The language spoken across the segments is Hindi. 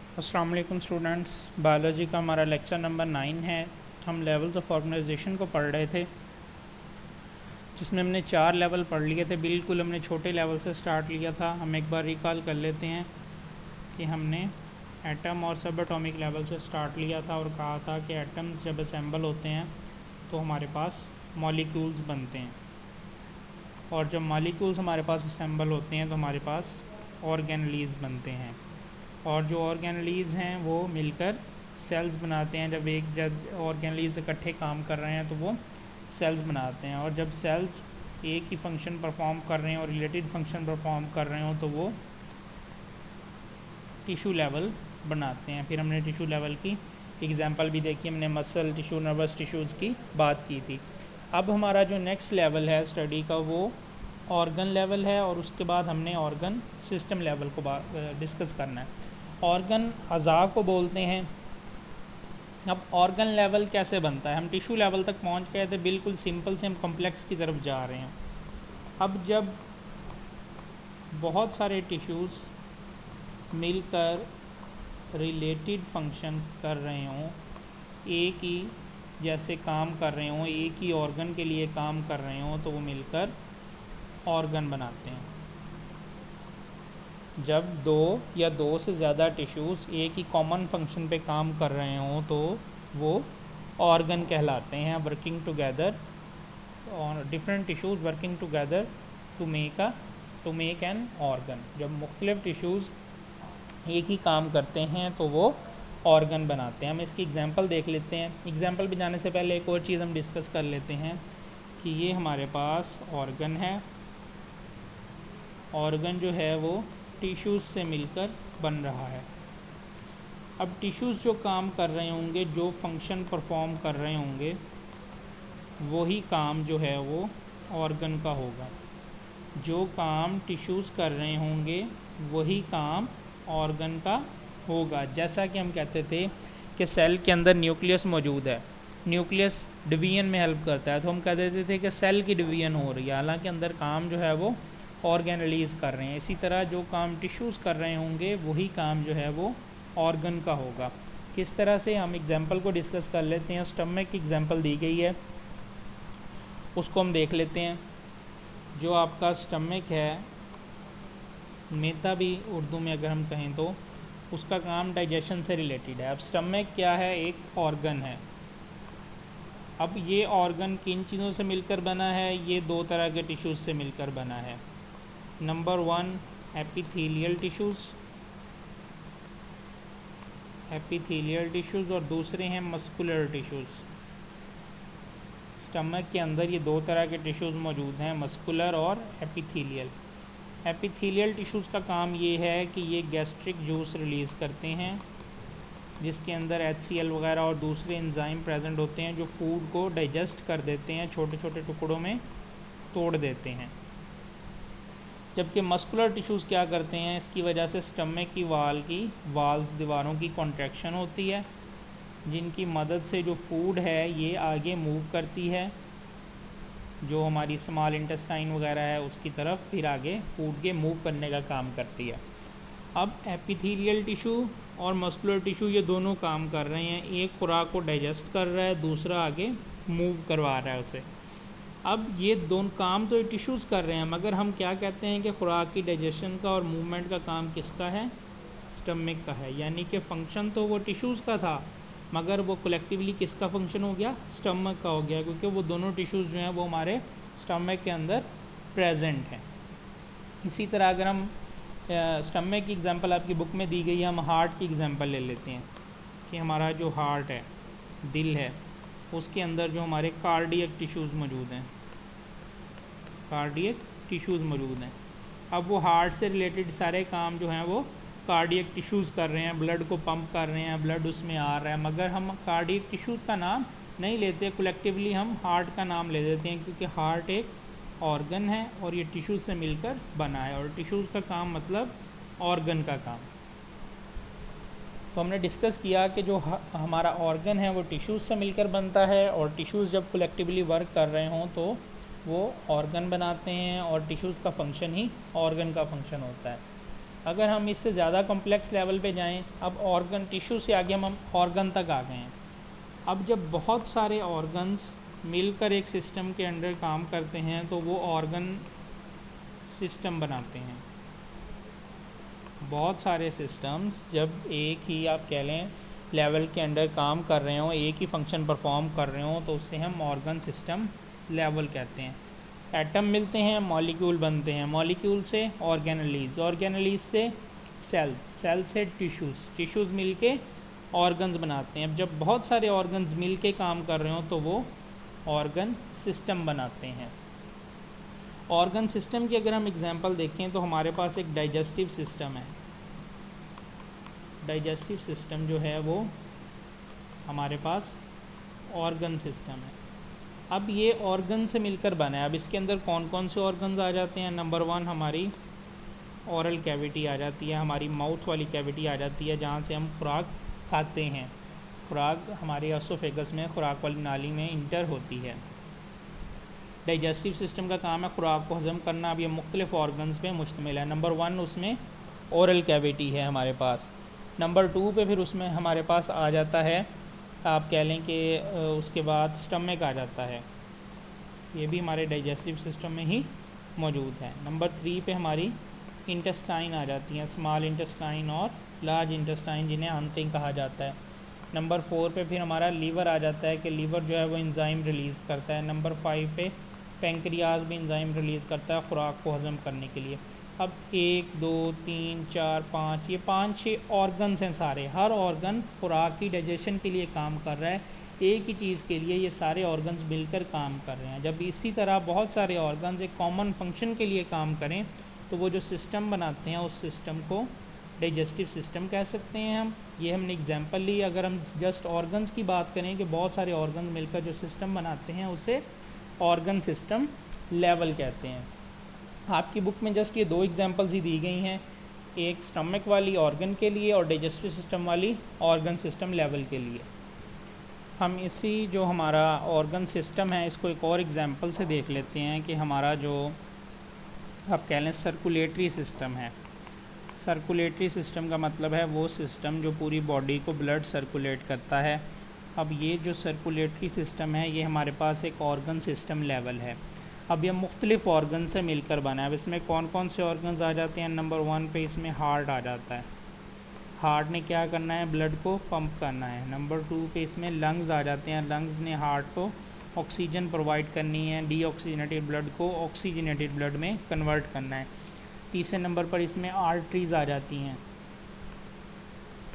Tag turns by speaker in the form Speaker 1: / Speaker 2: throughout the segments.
Speaker 1: अस्सलाम वालेकुम स्टूडेंट्स, बायोलॉजी का हमारा लेक्चर नंबर 9 है। हम लेवल्स ऑफ ऑर्गेनाइजेशन को पढ़ रहे थे, जिसमें हमने 4 लेवल पढ़ लिए थे। बिल्कुल हमने छोटे लेवल से स्टार्ट लिया था। हम एक बार रिकॉल कर लेते हैं कि हमने एटम और सब एटॉमिक लेवल से स्टार्ट लिया था और कहा था कि एटम्स जब असेंबल होते हैं तो हमारे पास मॉलिक्यूल्स बनते हैं, और जब मॉलिक्यूल्स हमारे पास असेंबल होते हैं तो हमारे पास ऑर्गेनलीज बनते हैं, और जो ऑर्गेनलीज हैं वो मिलकर सेल्स बनाते हैं। जब ऑर्गेनलीज इकट्ठे काम कर रहे हैं तो वो सेल्स बनाते हैं, और जब सेल्स एक ही फंक्शन परफॉर्म कर रहे हैं और रिलेटेड फंक्शन परफॉर्म कर रहे हो तो वो टिश्यू लेवल बनाते हैं। फिर हमने टिश्यू लेवल की एग्जांपल भी देखी, हमने मसल टिश्यू, नर्वस टिश्यूज़ की बात की थी। अब हमारा जो नेक्स्ट लेवल है स्टडी का वो ऑर्गन लेवल है, और उसके बाद हमने ऑर्गन सिस्टम लेवल को डिस्कस करना है। ऑर्गन अज़ा को बोलते हैं। अब ऑर्गन लेवल कैसे बनता है? हम टिश्यू लेवल तक पहुंच गए थे, बिल्कुल सिंपल से हम कॉम्प्लेक्स की तरफ जा रहे हैं। अब जब बहुत सारे टिश्यूज़ मिलकर रिलेटेड फंक्शन कर रहे हों, एक ही जैसे काम कर रहे हों, एक ही ऑर्गन के लिए काम कर रहे हों, तो वो मिलकर ऑर्गन बनाते हैं। जब दो या दो से ज़्यादा टिश्यूज़ एक ही कॉमन फंक्शन पे काम कर रहे हों तो वो ऑर्गन कहलाते हैं। वर्किंग टुगेदर, और different tissues working together to make an organ. जब मुख्तलिफ टिश्यूज़ एक ही काम करते हैं तो वो ऑर्गन बनाते हैं। हम इसकी एग्जांपल देख लेते हैं। एग्जांपल पे जाने से पहले एक और चीज़ हम डिस्कस कर लेते हैं कि ये हमारे पास ऑर्गन है। ऑर्गन जो है वो टिश्यूज़ से मिलकर बन रहा है। अब टिश्यूज़ जो काम कर रहे होंगे, जो फंक्शन परफॉर्म कर रहे होंगे, वही काम जो है वो ऑर्गन का होगा। जो काम टिश्यूज़ कर रहे होंगे वही काम ऑर्गन का होगा। जैसा कि हम कहते थे कि सेल के अंदर न्यूक्लियस मौजूद है, न्यूक्लियस डिवीजन में हेल्प करता है, तो हम कह देते थे कि सेल की डिवीजन हो रही है, हालांकि अंदर काम जो है वो ऑर्गेनलीज कर रहे हैं। इसी तरह जो काम टिश्यूज़ कर रहे होंगे वही काम जो है वो ऑर्गन का होगा। किस तरह से, हम एग्जांपल को डिस्कस कर लेते हैं। स्टमक की एग्जांपल दी गई है, उसको हम देख लेते हैं। जो आपका स्टमक है, मैदा भी उर्दू में अगर हम कहें तो, उसका काम डाइजेशन से रिलेटेड है। अब स्टमक क्या है? एक ऑर्गन है। अब ये ऑर्गन किन चीज़ों से मिलकर बना है? ये दो तरह के टिश्यूज़ से मिलकर बना है। नंबर 1 एपिथेलियल टिश्यूज़, और दूसरे हैं मस्कुलर टिश्यूज़। स्टमक के अंदर ये दो तरह के टिश्यूज़ मौजूद हैं, मस्कुलर और एपिथेलियल। एपिथेलियल टिश्यूज़ का काम ये है कि ये गैस्ट्रिक जूस रिलीज़ करते हैं, जिसके अंदर HCl वगैरह और दूसरे एंजाइम प्रेजेंट होते हैं जो फूड को डाइजेस्ट कर देते हैं, छोटे छोटे टुकड़ों में तोड़ देते हैं। जबकि मस्कुलर टिश्यूज़ क्या करते हैं? इसकी वजह से स्टमक की वाल्स दीवारों की कॉन्ट्रैक्शन होती है, जिनकी मदद से जो फूड है ये आगे मूव करती है, जो हमारी स्मॉल इंटेस्टाइन वगैरह है उसकी तरफ, फिर आगे फूड के मूव करने का काम करती है। अब एपिथेलियल टिश्यू और मस्कुलर टिश्यू ये दोनों काम कर रहे हैं। एक खुराक को डाइजेस्ट कर रहा है, दूसरा आगे मूव करवा रहा है उसे। अब ये दोनों काम तो ये टिश्यूज़ कर रहे हैं, मगर हम क्या कहते हैं कि खुराक की डाइजेशन का और मूवमेंट का काम किसका है? स्टमक का है। यानी कि फ़ंक्शन तो वो टिश्यूज़ का था, मगर वो कलेक्टिवली किसका फंक्शन हो गया? स्टमक का हो गया, क्योंकि वो दोनों टिश्यूज़ जो हैं वो हमारे स्टमक के अंदर प्रेजेंट हैं। इसी तरह अगर हम स्टमक की एग्जांपल आपकी बुक में दी गई है, हम हार्ट की एग्जांपल ले लेते हैं कि हमारा जो हार्ट है, दिल है, उसके अंदर जो हमारे कार्डियक टिश्यूज़ मौजूद हैं, अब वो हार्ट से रिलेटेड सारे काम जो हैं वो कार्डियक टिश्यूज़ कर रहे हैं, ब्लड को पंप कर रहे हैं, ब्लड उसमें आ रहा है, मगर हम कार्डियक टिश्यूज़ का नाम नहीं लेते, कलेक्टिवली हम हार्ट का नाम ले देते हैं, क्योंकि हार्ट एक ऑर्गन है और ये टिश्यूज़ से मिलकर बना है, और टिश्यूज़ का काम मतलब ऑर्गन का काम। तो हमने डिस्कस किया कि जो हमारा ऑर्गन है वो टिश्यूज़ से मिलकर बनता है, और टिश्यूज़ जब कलेक्टिवली वर्क कर रहे हों तो वो ऑर्गन बनाते हैं, और टिश्यूज़ का फंक्शन ही ऑर्गन का फंक्शन होता है। अगर हम इससे ज़्यादा कॉम्प्लेक्स लेवल पे जाएं, अब ऑर्गन टिश्यू से आगे हम ऑर्गन तक आ गए हैं। अब जब बहुत सारे ऑर्गन्स मिलकर एक सिस्टम के अंडर काम करते हैं तो वो ऑर्गन सिस्टम बनाते हैं। बहुत सारे सिस्टम्स जब एक ही आप कह लें लेवल के अंडर काम कर रहे हों, एक ही फंक्शन परफॉर्म कर रहे हों, तो उसे हम ऑर्गन सिस्टम लेवल कहते हैं। एटम मिलते हैं, मॉलिक्यूल बनते हैं, मॉलिक्यूल से ऑर्गेनेलीज, ऑर्गेनेलीज से सेल्स, सेल से टिश्यूज़, टिश्यूज़ मिलके ऑर्गन्स बनाते हैं। अब जब बहुत सारे ऑर्गन्स मिलके काम कर रहे हों तो वो ऑर्गन सिस्टम बनाते हैं। ऑर्गन सिस्टम की अगर हम एग्जांपल देखें तो हमारे पास एक डाइजेस्टिव सिस्टम है। डाइजेस्टिव सिस्टम जो है वो हमारे पास ऑर्गन सिस्टम है। अब ये ऑर्गन से मिलकर बना है। अब इसके अंदर कौन कौन से ऑर्गन्स आ जाते हैं? नंबर 1 हमारी ओरल कैविटी आ जाती है, हमारी माउथ वाली कैविटी आ जाती है जहाँ से हम खुराक खाते हैं। खुराक हमारे एसोफेगस में, खुराक वाली नाली में इंटर होती है। डाइजेस्टिव सिस्टम का काम है खुराक को हज़म करना। अब ये मुख्तलिफ़ ऑर्गन्स पे मुश्तमिल है। नंबर 1 उसमें ओरल कैविटी है हमारे पास। नंबर 2 पे फिर उसमें हमारे पास आ जाता है, आप कह लें कि उसके बाद स्टमक आ जाता है, ये भी हमारे डाइजेस्टिव सिस्टम में ही मौजूद है। नंबर 3 पे हमारी इंटेस्टाइन आ जाती हैं, स्मॉल इंटेस्टाइन और लार्ज इंटेस्टाइन, जिन्हें हंटिंग कहा जाता है। नंबर 4 पे फिर हमारा लीवर आ जाता है कि लीवर जो है वो एंजाइम रिलीज़ करता है। नंबर 5 पे पेंक्रियाज भी एंजाइम रिलीज़ करता है खुराक को हज़म करने के लिए। अब 1 2 3 4 5 ये 5-6 ऑर्गन्स हैं सारे। हर ऑर्गन खुराक की डाइजेशन के लिए काम कर रहा है, एक ही चीज़ के लिए ये सारे ऑर्गन्स मिलकर काम कर रहे हैं। जब इसी तरह बहुत सारे ऑर्गन्स एक कॉमन फंक्शन के लिए काम करें तो वो जो सिस्टम बनाते हैं उस सिस्टम को डाइजेस्टिव सिस्टम कह सकते हैं हम। ये हमने एग्जांपल ली। अगर हम जस्ट ऑर्गन्स की बात करें कि बहुत सारे ऑर्गन मिलकर जो सिस्टम बनाते हैं उसे ऑर्गन सिस्टम लेवल कहते हैं। आपकी बुक में जस्ट ये 2 एग्जांपल्स ही दी गई हैं, एक स्टमक वाली ऑर्गन के लिए और डाइजेस्टिव सिस्टम वाली ऑर्गन सिस्टम लेवल के लिए। हम इसी जो हमारा ऑर्गन सिस्टम है इसको एक और एग्जांपल से देख लेते हैं कि हमारा जो आप कह लें सर्कुलेटरी सिस्टम है। सर्कुलेटरी सिस्टम का मतलब है वो सिस्टम जो पूरी बॉडी को ब्लड सर्कुलेट करता है। अब ये जो सर्कुलेटरी सिस्टम है ये हमारे पास एक ऑर्गन सिस्टम लेवल है। अब ये मुख्तलिफ़ ऑर्गन से मिलकर बना है। अब इसमें कौन कौन से ऑर्गन्स आ जाते हैं? नंबर 1 पे इसमें हार्ट आ जाता है। हार्ट ने क्या करना है? ब्लड को पंप करना है। नंबर 2 पे इसमें लंग्स आ जाते हैं। लंग्स ने हार्ट को ऑक्सीजन प्रोवाइड करनी है, डीऑक्सीजनेटेड ब्लड को ऑक्सीजनेटेड ब्लड में कन्वर्ट करना है। तीसरे नंबर पर इसमें आर्टरीज़ आ जाती हैं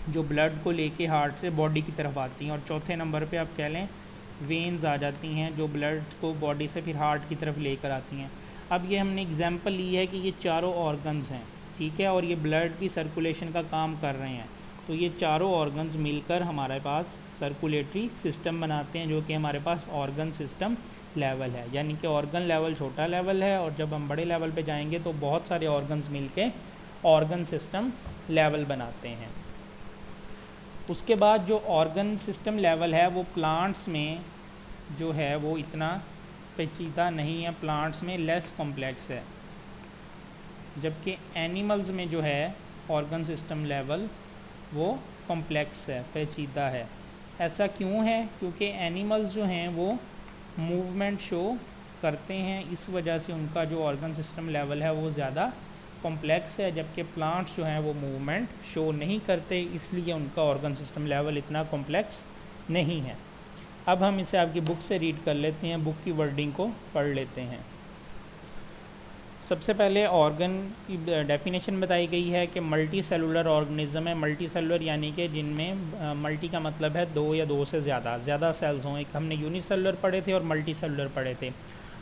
Speaker 1: जो ब्लड को लेके हार्ट से बॉडी की तरफ आती हैं। और चौथे नंबर पे आप कह लें वेन्स आ जाती हैं जो ब्लड को बॉडी से फिर हार्ट की तरफ लेकर आती हैं। अब ये हमने एग्जांपल ली है कि ये चारों ऑर्गन्स हैं, ठीक है, और ये ब्लड की सर्कुलेशन का काम कर रहे हैं। तो ये चारों ऑर्गन्स मिलकर हमारे पास सर्कुलेटरी सिस्टम बनाते हैं जो कि हमारे पास ऑर्गन सिस्टम लेवल है। यानी कि ऑर्गन लेवल छोटा लेवल है और जब हम बड़े लेवल पे जाएंगे तो बहुत सारे ऑर्गन्स मिलके ऑर्गन सिस्टम लेवल बनाते हैं। उसके बाद जो ऑर्गन सिस्टम लेवल है वो प्लांट्स में जो है वो इतना पेचीदा नहीं है, प्लांट्स में लेस कॉम्प्लेक्स है, जबकि एनिमल्स में जो है ऑर्गन सिस्टम लेवल वो कॉम्प्लेक्स है, पेचीदा है। ऐसा क्यों है? क्योंकि एनिमल्स जो हैं वो मूवमेंट शो करते हैं, इस वजह से उनका जो ऑर्गन सिस्टम लेवल है वो ज़्यादा कॉम्प्लेक्स है, जबकि प्लांट्स जो हैं वो मूवमेंट शो नहीं करते, इसलिए उनका ऑर्गन सिस्टम लेवल इतना कॉम्प्लेक्स नहीं है। अब हम इसे आपकी बुक से रीड कर लेते हैं, बुक की वर्डिंग को पढ़ लेते हैं। सबसे पहले ऑर्गन की डेफिनेशन बताई गई है कि मल्टी सेलुलर ऑर्गेनिज्म है। मल्टी सेलुलर यानी कि जिनमें मल्टी का मतलब है 2 या 2 से ज़्यादा सेल्स हों। एक हमने यूनिसेलुलर पढ़े थे और मल्टी सेलुलर पढ़े थे।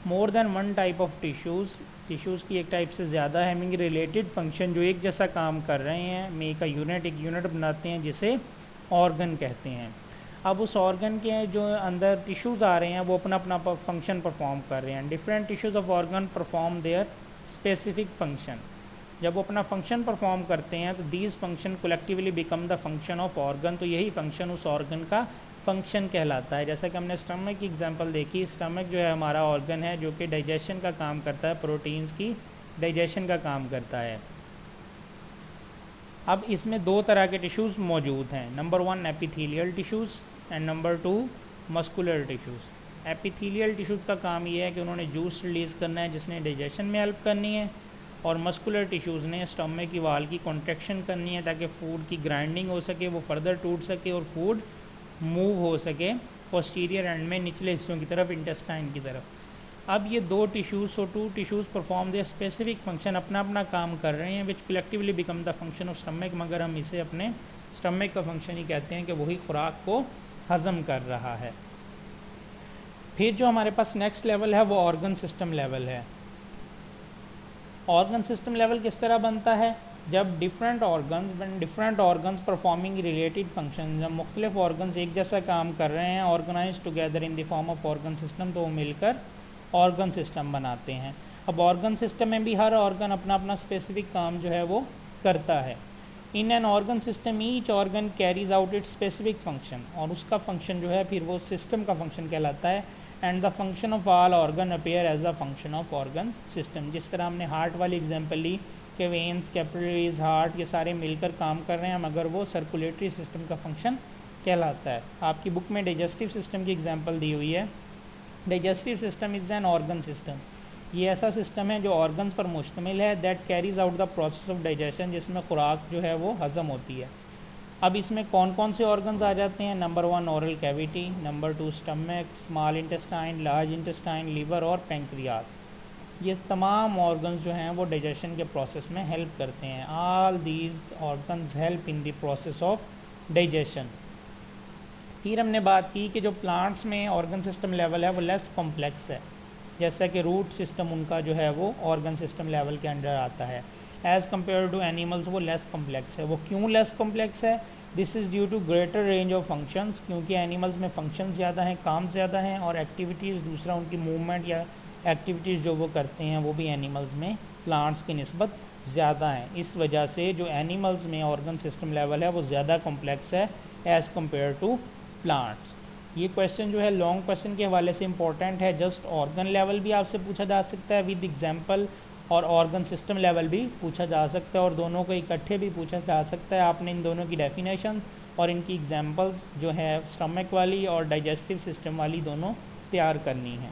Speaker 1: More than 1 type of tissues की एक टाइप से ज़्यादा हैविंग रिलेटेड फंक्शन जो एक जैसा काम कर रहे हैं, मेक अ यूनिट, एक यूनिट बनाते हैं जिसे ऑर्गन कहते हैं। अब उस ऑर्गन के जो अंदर टिश्यूज़ आ रहे हैं वो अपना अपना फंक्शन परफॉर्म कर रहे हैं। Different tissues of organ perform there specific function. जब वो अपना फंक्शन परफॉर्म करते हैं तो these function collectively become the function of organ. तो यही फंक्शन उस ऑर्गन का फंक्शन कहलाता है। जैसा कि हमने स्टमक की एग्जांपल देखी, स्टमक जो है हमारा ऑर्गन है जो कि डाइजेशन का काम करता है, प्रोटीन्स की डाइजेशन का काम करता है। अब इसमें दो तरह के टिश्यूज़ मौजूद हैं, number 1 epithelial tissues and number 2 muscular tissues. Epithelial tissues का काम ये है कि उन्होंने जूस रिलीज़ करना है जिसने डाइजेशन में हेल्प करनी है, और मस्कुलर टिश्यूज़ ने स्टमक की वाल की कॉन्ट्रैक्शन करनी है ताकि फ़ूड की ग्राइंडिंग हो सके, वो फर्दर टूट सके और फूड मूव हो सके पोस्टीरियर एंड में निचले हिस्सों की तरफ, इंटेस्टाइन की तरफ। अब ये दो tissues, so two tissues perform the specific function, अपना अपना काम कर रहे हैं, which collectively become the function of stomach, मगर हम इसे अपने स्टमक का फंक्शन ही कहते हैं कि वही खुराक को हज़म कर रहा है। फिर जो हमारे पास नेक्स्ट लेवल है वो ऑर्गन सिस्टम लेवल है। ऑर्गन सिस्टम लेवल किस तरह बनता है? जब different organs performing related function, जब मुख्तलिफ ऑर्गन्स एक जैसा काम कर रहे हैं organise together in the form of organ system, तो वो मिलकर ऑर्गन सिस्टम बनाते हैं। अब ऑर्गन सिस्टम में भी हर ऑर्गन अपना अपना स्पेसिफिक काम जो है वो करता है। In an organ system each organ carries out it's specific function, और उसका फंक्शन जो है फिर वो सिस्टम का फंक्शन कहलाता है। And the function of all organ appear as the function of organ system. जिस तरह हमने हार्ट वाली एग्जांपल ली कि वेन्स, कैपिलरीज, हार्ट ये सारे मिलकर काम कर रहे हैं, मगर वो सर्कुलेटरी सिस्टम का फंक्शन कहलाता है। आपकी बुक में डाइजेस्टिव सिस्टम की एग्जांपल दी हुई है। Digestive system is an organ system, ये ऐसा सिस्टम है जो ऑर्गन्स पर मुश्तमिल है, that carries out the process of digestion, जिसमें खुराक जो है वो हज़म होती है। अब इसमें कौन कौन से ऑर्गन्स आ जाते हैं? Number 1 oral cavity, number 2 stomach, small intestine, large intestine, liver और पैंक्रियाज। ये तमाम ऑर्गन्स जो हैं वो डाइजेशन के प्रोसेस में हेल्प करते हैं। All these organs help in the process of digestion. फिर हमने बात की कि जो प्लांट्स में ऑर्गन सिस्टम लेवल है वो लेस कॉम्प्लेक्स है, जैसा कि रूट सिस्टम उनका जो है वो ऑर्गन सिस्टम लेवल के अंडर आता है। एज़ कम्पेयर टू एनिमल्स वो लेस कॉम्प्लेक्स है। वो क्यों लेस कॉम्प्लेक्स है? This is due to greater range of functions, क्योंकि एनिमल्स में फंक्शन ज़्यादा हैं, काम ज़्यादा हैं, और एक्टिविटीज़, दूसरा उनकी मूवमेंट या एक्टिविटीज़ जो वो करते हैं वो भी एनिमल्स में प्लांट्स की निस्बत ज़्यादा हैं। इस वजह से जो एनिमल्स में ऑर्गन सिस्टम लेवल है वो ज़्यादा कॉम्प्लेक्स है एज़ कम्पेयर टू प्लांट्स। ये क्वेश्चन जो है लॉन्ग क्वेश्चन के हवाले से इंपॉर्टेंट है। जस्ट ऑर्गन लेवल भी आपसे पूछा जा सकता है विद एग्जांपल, और ऑर्गन सिस्टम लेवल भी पूछा जा सकता है, और दोनों को इकट्ठे भी पूछा जा सकता है। आपने इन दोनों की डेफिनेशंस और इनकी एग्जांपल्स जो है स्टमक वाली और डाइजेस्टिव सिस्टम वाली दोनों तैयार करनी है।